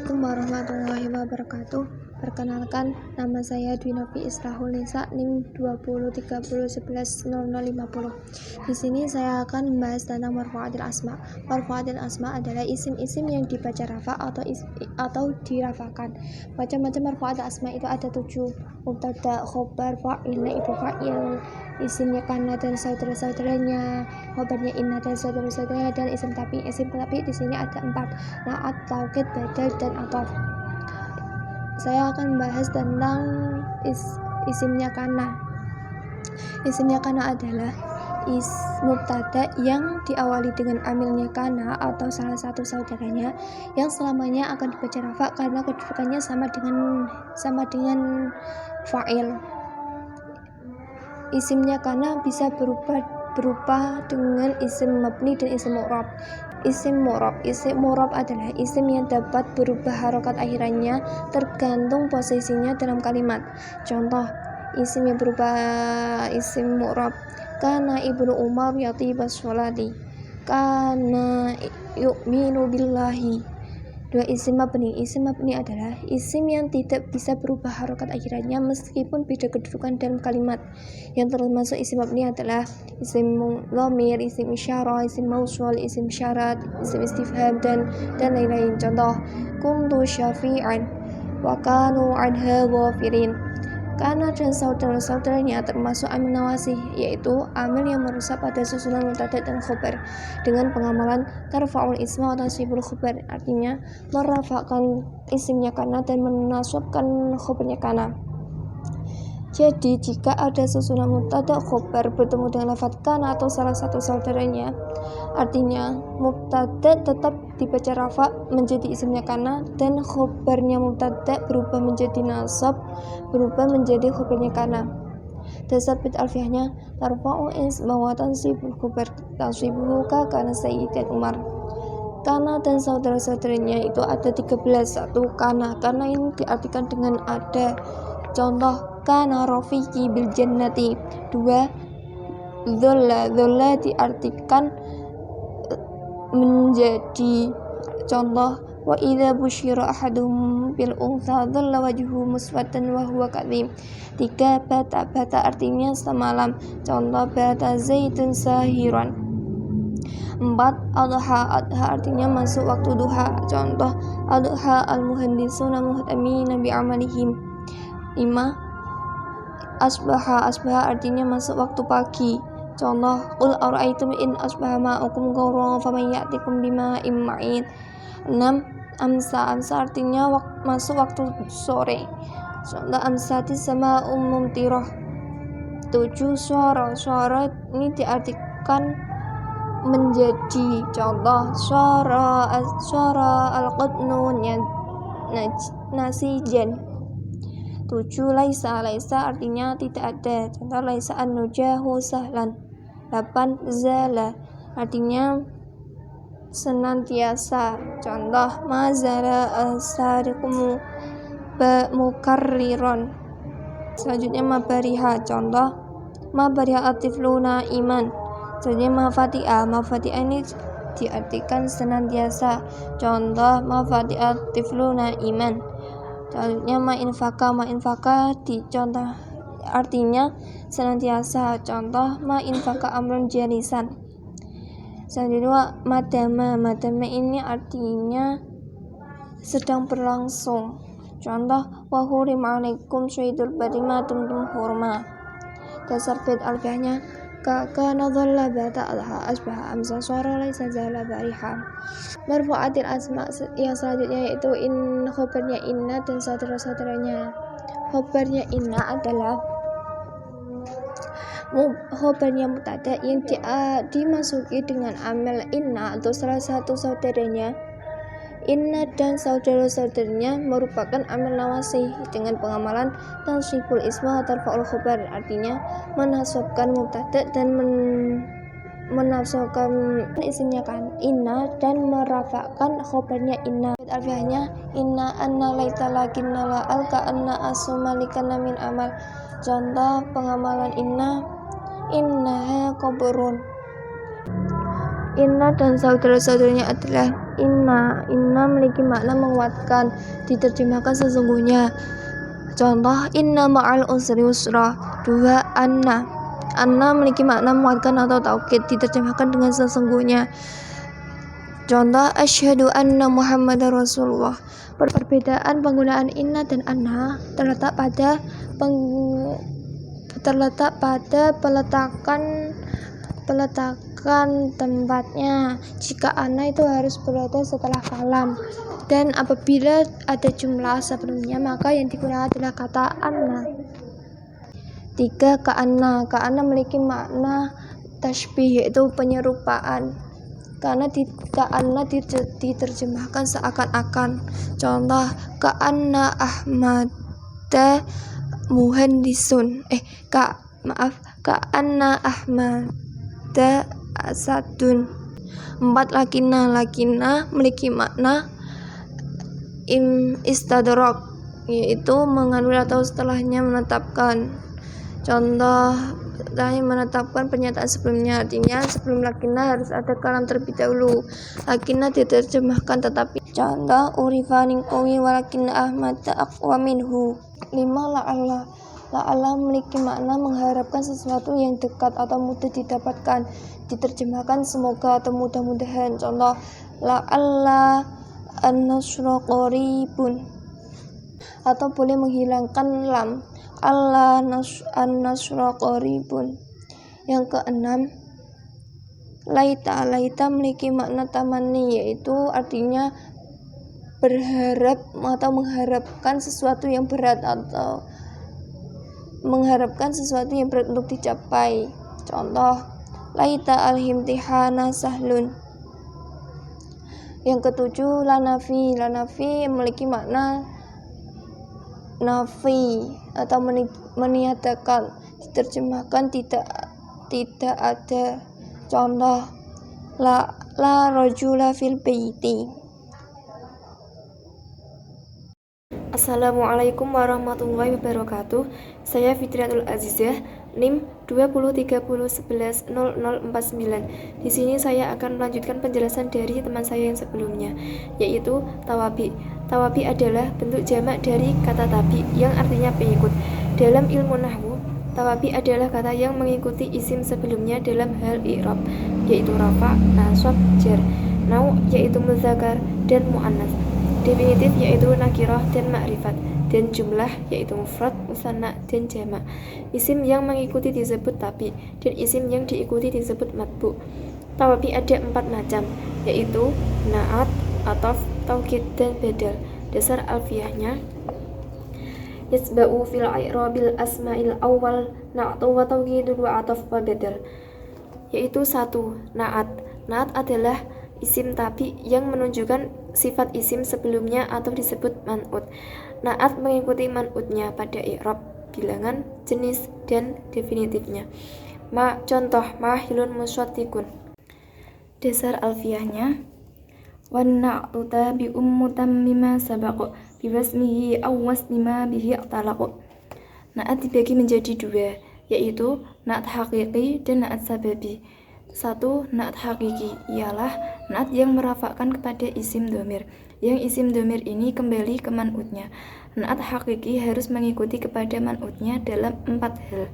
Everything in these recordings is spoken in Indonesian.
Assalamualaikum warahmatullahi wabarakatuh. Perkenalkan, nama saya Dwi Novi Israhul Nisa, NIM 2030110050. Di sini saya akan membahas tentang marfu'atil asma. Marfu'atil asma adalah isim-isim yang dibaca rafa atau dirafakan. Macam-macam marfu'atil asma itu ada 7: mubtada, khobar, fa'il, naibu fa'il, isimnya kana dan saudara-saudaranya, khobarnya inna dan saudara-saudaranya, dan isim tapi. Isim tapi di sini ada 4: naat, taukid, badal, dan ataf. Saya akan membahas tentang isimnya kana. Isimnya kana adalah mubtada yang diawali dengan amilnya kana atau salah satu saudaranya yang selamanya akan dibaca rafa karena kedudukannya sama dengan fa'il. Isimnya kana bisa berupa dengan isim mabni dan isim mu'rab. Isim mu'rab adalah isim yang dapat berubah harokat akhirannya tergantung posisinya dalam kalimat. Contoh isim yang berubah isim mu'rab: kana ibnu Umar yatibas sholati, kana yu'minu billahi. Dua isim mabni adalah isim yang tidak bisa berubah harokat akhirannya meskipun beda kedudukan dalam kalimat. Yang termasuk isim mabni adalah isim dhamir, isim isyarah, isim mausul, isim syarat, isim istifham, dan lain-lain. Contoh kuntu syafi'an wa kanu anha ghafirin. Kana dan saudara-saudaranya termasuk amil nawasih, yaitu amil yang merusak pada susunan mubtada dan khobar dengan pengamalan tarfa'ul isma atau sibul khobar, artinya merafakkan isimnya kana dan menasabkan khobarnya kana. Jadi jika ada susunan mubtada khobar bertemu dengan lafaz kana atau salah satu saudaranya, artinya mubtada tetap dibaca rafa menjadi isimnya kana dan khobarnya mubtada berubah menjadi nasab, berubah menjadi khobarnya kana. Dasar bait alfiahnya tarfa'u isma wa tansibul khobar tansibuhu ka kana sayyidan Umar. Kana dan saudara-saudaranya itu ada 13. 1. Kana ini diartikan dengan ada. Contoh kana rafiqi bil jannati. 2. Dholla diartikan menjadi. Contoh wa idza busyira ahaduhum bil untha dhalla wajhuhu muswaddan wa huwa kadhim. 3. Bata artinya semalam. Contoh bata zaitun sahiran. 4. Adha artinya masuk waktu duha. Contoh adha al-muhandisuna muhtamina bi amalihim. 5. Asbaha artinya masuk waktu pagi. Contoh qul ara'aytum in asbaha ma'ukum ghauran faman ya'tikum bima'in ma'in. 6. Amsa artinya masuk waktu sore. Contoh amsatis sama mumtirah. 7. Suara ini diartikan menjadi. Contoh suara al-qadnu nasijan. 7. Laisa artinya tidak ada. Contoh laisa an-nujahu sahlan. 8. Zala artinya senantiasa. Contoh mazala as-sariqu mukarriron. Selanjutnya mabariha. Contoh mabariha atifluna iman. Selanjutnya mafati'ah ini diartikan senantiasa. Contoh mafati'ah tifluna iman. Selanjutnya ma'infaka contoh artinya senantiasa. Contoh ma'infaka amrun jalisan. Selanjutnya madama ini artinya sedang berlangsung. Contoh wa hurima 'alaikum syaidul barima tumtum hurma. Dasar bait alfiahnya kana dhalla bata adha asbaha amsa suara laisa zala bariha. Marfu'atil asma yang selanjutnya yaitu khobarnya inna dan saudara-saudaranya. Khobarnya inna adalah khobarnya mubtada yang dimasuki dengan amil inna atau salah satu saudaranya. Inna dan saudara-saudaranya merupakan amil nawasih dengan pengamalan tansibul isma tarfa'ul khobar, artinya menasabkan mubtada dan menasabkan isimnya kan inna dan merafakkan khobarnya inna. Alfiahnya inna anna laita lakinna la alka anna asumalikana min amal. Contoh pengamalan innaha qabrun. Inna dan saudara-saudaranya adalah inna. Inna memiliki makna menguatkan, diterjemahkan sesungguhnya. Contoh, inna ma'al usri yusra. 2. Anna. Anna memiliki makna menguatkan atau taukid, diterjemahkan dengan sesungguhnya. Contoh, asyhadu anna Muhammadar Rasulullah. Perbedaan penggunaan inna dan anna terletak pada peletakan tempatnya. Jika anna itu harus berada setelah kalam, dan apabila ada jumlah sebelumnya maka yang digunakan adalah kata anna. 3. Ka'anna. Ka'anna memiliki makna tasbih, yaitu penyerupaan, karena ka'anna diterjemahkan seakan-akan. Contoh, ka'anna Ahmada muhandisun. Ka'anna Ahmada asadun. 4. Lakina. Lakina memiliki makna istadrak, yaitu mengandung atau setelahnya menetapkan. Contoh, setelahnya menetapkan pernyataan sebelumnya, artinya sebelum lakina harus ada kalam terlebih dahulu. Lakina diterjemahkan tetapi. Contoh, urifa ningkowi walakin ahmada aqwa minhu. 5. La'alla. La'alla memiliki makna mengharapkan sesuatu yang dekat atau mudah didapatkan, diterjemahkan semoga atau mudah-mudahan. Contoh, la'alla an-nasra qaribun. Atau boleh menghilangkan lam, Allah an-nasra qaribun. Yang ke-6, laita. Laita memiliki makna tamani, yaitu artinya berharap atau mengharapkan sesuatu yang berat atau mengharapkan sesuatu yang berat untuk dicapai. Contoh, laita al-imtihana sahlun. Yang ke-7, lanafi. Lanafi memiliki makna nafi atau meniadakan, diterjemahkan tidak ada. Contoh, la rajula fil baiti. Assalamualaikum warahmatullahi wabarakatuh. Saya Fitriatul Azizah, NIM 2030110049. Di sini saya akan melanjutkan penjelasan dari teman saya yang sebelumnya, yaitu tawabi. Tawabi adalah bentuk jamak dari kata tabi yang artinya pengikut. Dalam ilmu nahwu, tawabi adalah kata yang mengikuti isim sebelumnya dalam hal i'rab, yaitu rafa, nasab, jar. Nau yaitu muzakkar dan muannas. Definitif yaitu nakirah dan ma'rifat, dan jumlah yaitu mufrad, musanna, dan jamak. Isim yang mengikuti disebut tabi, dan isim yang diikuti disebut matbu. Tawabi ada 4 macam, yaitu na'at, ataf, taukid, dan badal. Dasar alfiyahnya, yasba'u fil i'rabil asma'il awal na'tu wa taukidun wa ataf wa badal. Yaitu 1. Na'at. Na'at adalah isim tabi yang menunjukkan sifat isim sebelumnya atau disebut man'ut. Na'at mengikuti man'utnya pada i'rab, bilangan, jenis, dan definitifnya. Contoh, mahilun muswaddiqun. Dasar alfiyahnya, wan na'tu tabi'um mutammima sabaq biwasmihi aw wasmima bihi talaq. Na'at dibagi menjadi 2, yaitu na'at hakiki dan na'at sababi. 1. Na'at hakiki ialah na'at yang merafakkan kepada isim dhamir, yang isim dhamir ini kembali ke man'utnya. Na'at hakiki harus mengikuti kepada man'utnya dalam 4 hal.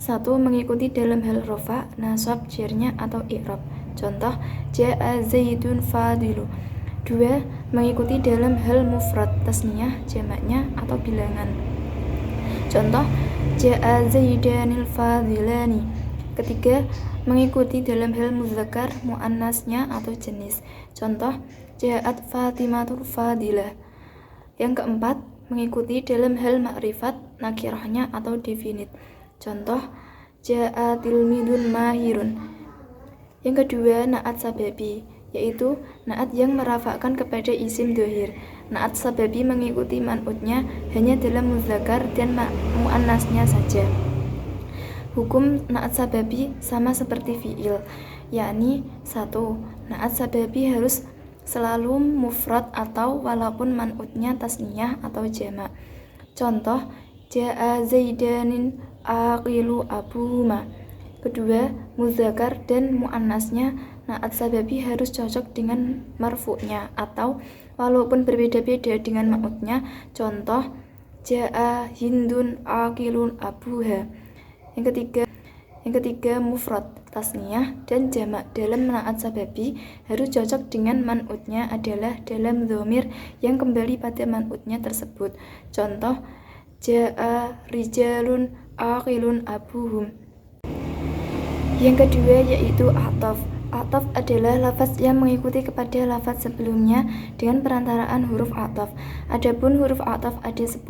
1. Mengikuti dalam hal rafa, nasab, jarnya, atau i'rab. Contoh, ja'a zaidun fadilu. 2. Mengikuti dalam hal mufrad, tasniyah, jamaknya, atau bilangan. Contoh, ja'a zaidanil fadilani. 3. Mengikuti dalam hal muzakkar, muannasnya, atau jenis. Contoh, ja'at fatimatul fadilah. Yang keempat, mengikuti dalam hal ma'rifat, nakirahnya, atau definit. Contoh, ja'atil midun mahirun. Yang kedua, na'at sababi, yaitu na'at yang merafakkan kepada isim dhohir. Na'at sababi mengikuti man'utnya hanya dalam muzakkar dan muannasnya saja. Hukum na'at sababi sama seperti fi'il, yakni 1. Na'at sababi harus selalu mufrad atau walaupun man'utnya tasniyah atau jamak. Contoh, ja'a zaidanin aqilu abuhuma. Kedua, muzakkar dan muannasnya naat sababi harus cocok dengan marfu'nya atau walaupun berbeda-beda dengan ma'utnya. Contoh, ja'a hindun aqilun abuha. Yang ketiga mufrad, tasniyah dan jamak dalam naat sababi harus cocok dengan man'utnya adalah dalam dhamir yang kembali pada man'utnya tersebut. Contoh, ja'a rijalun aqilun abuhum. Yang kedua yaitu a'thaf. A'thaf adalah lafaz yang mengikuti kepada lafaz sebelumnya dengan perantaraan huruf a'thaf. Adapun huruf a'thaf ada 10,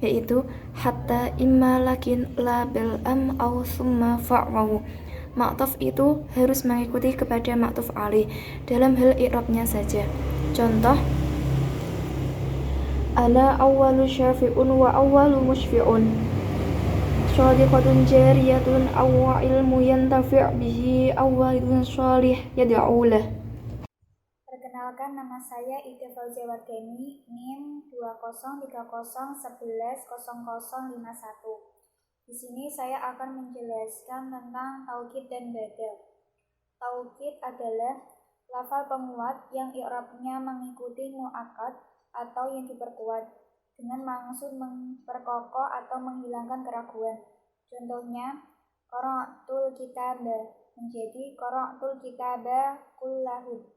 yaitu hatta, imma, lakin, la, bal, am, au, summa, fa'waw. Ma'thaf itu harus mengikuti kepada ma'thuf alaih dalam hal i'rabnya saja. Contoh, ana awwalu syafi'un wa awwalu musyfi'un. Shadiqatun jariyatun awwa ilmu yantafi' bihi awwalun shalih yad'u lah. Perkenalkan, nama saya Ida Fauzia Wardani, NIM 203011000051. Di sini saya akan menjelaskan tentang taukid dan badal. Taukid adalah lafal penguat yang i'rabnya mengikuti mu'akkad atau yang diperkuat dengan maksud memperkokoh atau menghilangkan keraguan. Contohnya, qara'tul kitaba menjadi qara'tul kitaba kullahu.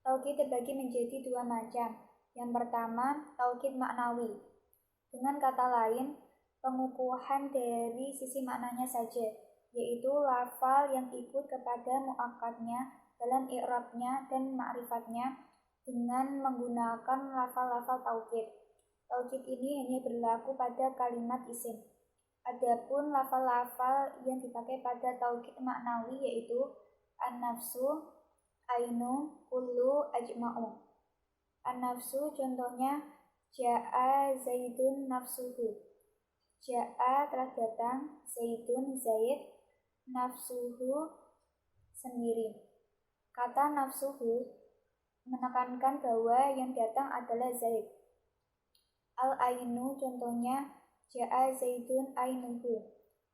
Taukid terbagi menjadi dua macam. Yang pertama, taukid maknawi. Dengan kata lain, pengukuhan dari sisi maknanya saja, yaitu lafal yang ikut kepada mu'akkadnya dalam i'rabnya dan ma'rifatnya dengan menggunakan lafal-lafal taukid. Taukid ini hanya berlaku pada kalimat isim. Adapun lafal-lafal yang dipakai pada taukid maknawi yaitu an-nafsu, ainu, kullu, ajma'u. An-nafsu contohnya ja'a zaidun nafsuhu. Ja'a telah datang, zaidun zaid, nafsuhu sendiri. Kata nafsuhu menekankan bahwa yang datang adalah zaid. Al-ainu contohnya ja'a zaidun ainuhu.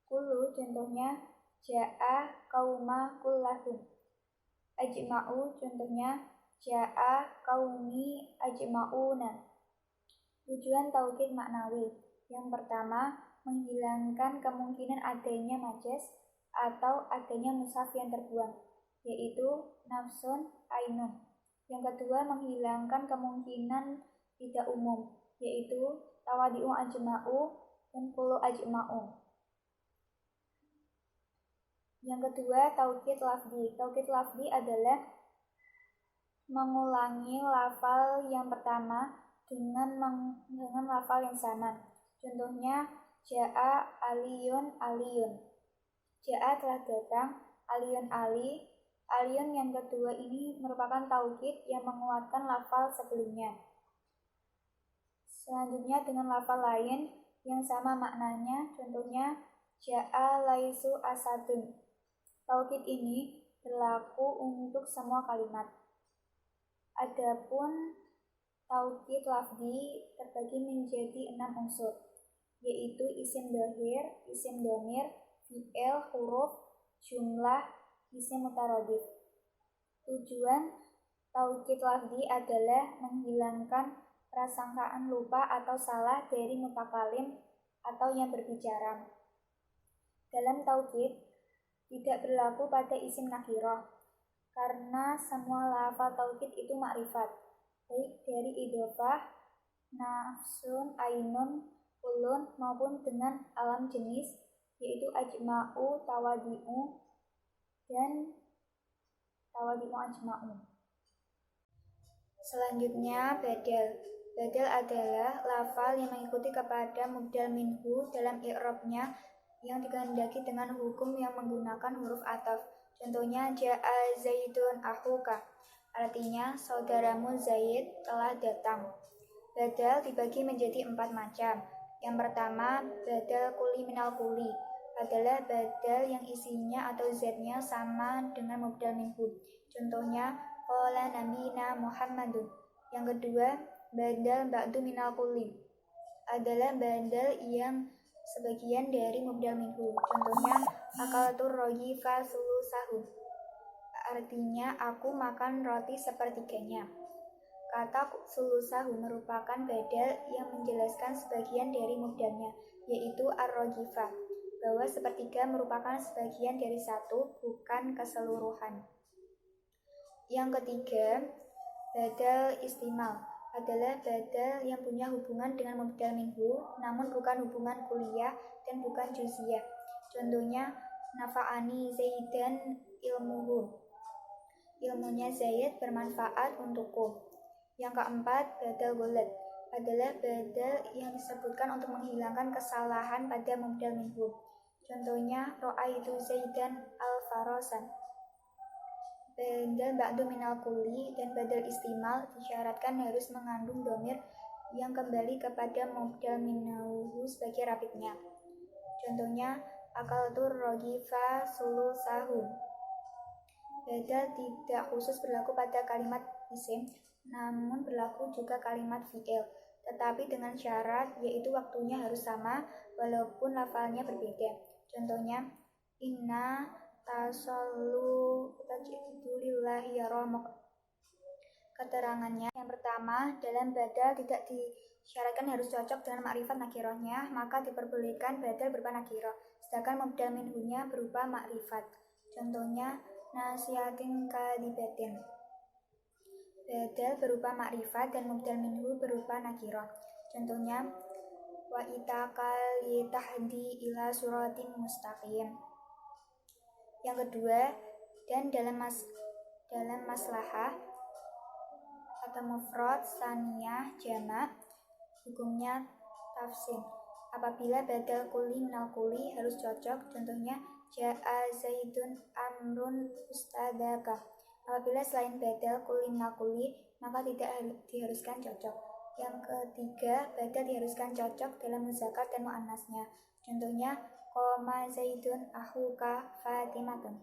Kullu contohnya ja'a qauma kullahum. Ajma'u contohnya ja'a qaumi ajma'una. Tujuan taukid maknawi. Yang pertama, menghilangkan kemungkinan adanya majas atau adanya mushaf yang terbuang, yaitu nafsun ainun. Yang kedua, menghilangkan kemungkinan tidak umum, yaitu tawadi'u ajma'u dan kullu ajma'u. Yang kedua, taukid lafzi. Taukid lafzi adalah mengulangi lafal yang pertama dengan lafal yang sama. Contohnya, ja'a aliyun aliyun. Ja'a telah datang, aliyun ali. Aliyun yang kedua ini merupakan taukid yang menguatkan lafal sebelumnya. Selanjutnya dengan lafal lain yang sama maknanya, contohnya ja'a laisu asadun. Taukid ini berlaku untuk semua kalimat. Adapun taukid lafzi terbagi menjadi 6 unsur, yaitu isim dhahir, isim dhamir, fi'il, huruf, jumlah, isim mutaradif. Tujuan taukid lafzi adalah menghilangkan prasangkaan lupa atau salah dari mutakalim atau yang berbicara. Dalam taukid tidak berlaku pada isim nakirah, karena semua lafal taukid itu makrifat, baik dari idhofah, nafsun, ainun, kulun maupun dengan alam jenis, yaitu ajma'u, tawadi'u, dan tawadi'u ajma'u. Selanjutnya badal. Badal adalah lafal yang mengikuti kepada mubdal minhu dalam i'rabnya yang dikehendaki dengan hukum yang menggunakan huruf ataf. Contohnya ja'a zaidun akhuka, artinya saudaramu Zaid telah datang. Badal dibagi menjadi 4 macam. Yang pertama, badal kuli minal kuli adalah badal yang isinya atau z-nya sama dengan mubdal minhu. Contohnya qala nabiyina Muhammadun. Yang kedua, badal ba'du minal kuli adalah badal yang sebagian dari mubdal minhu. Contohnya akaltur rogifa sulusahu. Artinya, aku makan roti sepertiganya. Kata sulusahu merupakan badal yang menjelaskan sebagian dari mubdalnya, yaitu ar-rogifa, bahwa sepertiga merupakan sebagian dari satu, bukan keseluruhan. Yang ketiga, badal istimal adalah badal yang punya hubungan dengan mubdal minhu, namun bukan hubungan kuliah dan bukan juz'iyah. Contohnya, nafa'ani Zaidan ilmuhu. Ilmunya Zaid bermanfaat untukku. Yang keempat, badal ghalad adalah badal yang disebutkan untuk menghilangkan kesalahan pada mubdal minhu. Contohnya, ra'aitu Zaidan al-farasan. Badal ba'du minal kulli dan badal istimal disyaratkan harus mengandung dhamir yang kembali kepada mubdal minhu sebagai rapidnya. Contohnya, akaltur rogifa sulusahu. Badal tidak khusus berlaku pada kalimat isim, namun berlaku juga kalimat fi'il, tetapi dengan syarat yaitu waktunya harus sama walaupun lafalnya berbeda. Contohnya, inna tasallu tajidulillahi yaromok. Keterangannya, yang pertama, dalam badal tidak disyaratkan harus cocok dengan makrifat nakirohnya, maka diperbolehkan badal berupa nakiroh, sedangkan mubdal minhunya berupa makrifat. Contohnya, nasihatin kadibatin. Badal berupa makrifat dan mubdal minhu berupa nakiroh. Contohnya, wa itakal yitahdi ila suratin mustaqim. Yang kedua, dan dalam maslahah atau mufrad, saniyah, jamak, hukumnya tafsin. Apabila badal kuli minal kuli harus cocok, contohnya ja'a zaidun amrun ustadaka. Apabila selain badal kuli minal kuli, maka tidak diharuskan cocok. Yang ketiga, badal diharuskan cocok dalam muzakkar dan muannasnya. Contohnya, qoma zaidun ahuka fatimatun.